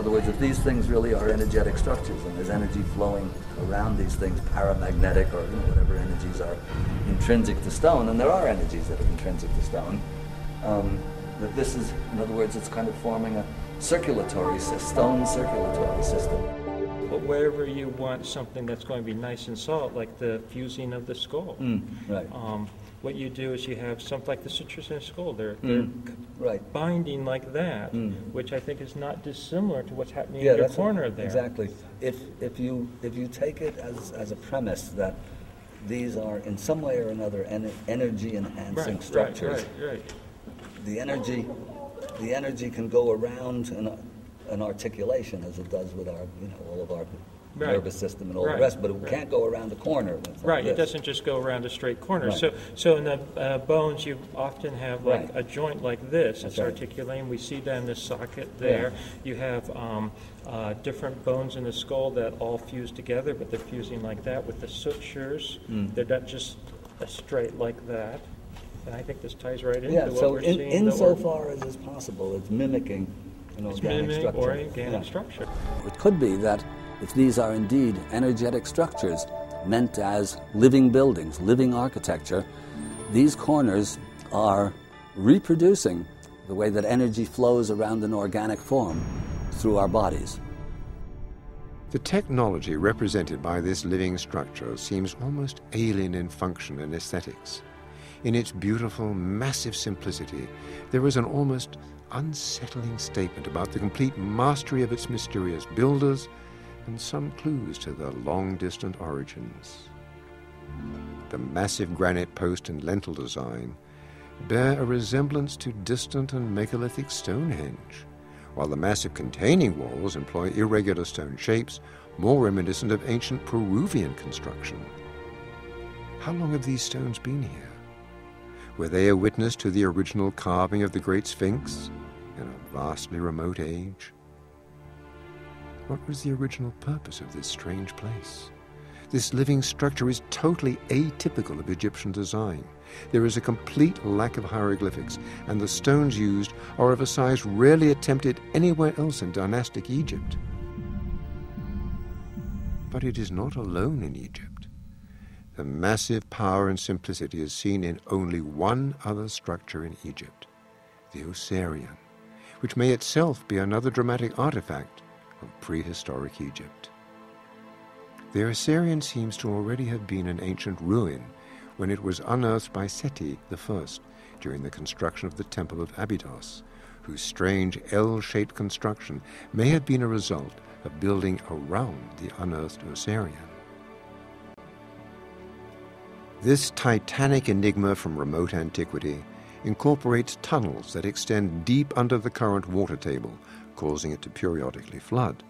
other words, if these things really are energetic structures and there's energy flowing around these things, paramagnetic or whatever energies are intrinsic to stone, and there are energies that are intrinsic to stone, that this is, in other words, it's kind of forming a stone circulatory system. But wherever you want something that's going to be nice and solid, like the fusing of the skull, right. What you do is you have something like the sutures in a skull. They're right. binding like that, which I think is not dissimilar to what's happening in your corner there. Exactly. If you take it as a premise that these are in some way or another energy enhancing structures, right. The energy can go around an articulation as it does with our all of our nervous system and all the rest, but it can't go around the corner. Right, it doesn't just go around a straight corner. Right. So in the bones, you often have like a joint like this. It's articulating. We see that in the socket there. You have different bones in the skull that all fuse together, but they're fusing like that with the sutures. They're not just straight like that. And I think this ties right into what we're seeing. Insofar as is possible, it's mimicking an organic structure. It could be that if these are indeed energetic structures meant as living buildings, living architecture, these corners are reproducing the way that energy flows around an organic form through our bodies. The technology represented by this living structure seems almost alien in function and aesthetics. In its beautiful, massive simplicity, there is an almost unsettling statement about the complete mastery of its mysterious builders and some clues to their long-distant origins. The massive granite post and lintel design bear a resemblance to distant and megalithic Stonehenge, while the massive containing walls employ irregular stone shapes more reminiscent of ancient Peruvian construction. How long have these stones been here? Were they a witness to the original carving of the Great Sphinx in a vastly remote age? What was the original purpose of this strange place? This living structure is totally atypical of Egyptian design. There is a complete lack of hieroglyphics, and the stones used are of a size rarely attempted anywhere else in dynastic Egypt. But it is not alone in Egypt. The massive power and simplicity is seen in only one other structure in Egypt, the Osirian, which may itself be another dramatic artifact of prehistoric Egypt. The Osirian seems to already have been an ancient ruin when it was unearthed by Seti I during the construction of the Temple of Abydos, whose strange L-shaped construction may have been a result of building around the unearthed Osirian. This titanic enigma from remote antiquity incorporates tunnels that extend deep under the current water table, causing it to periodically flood.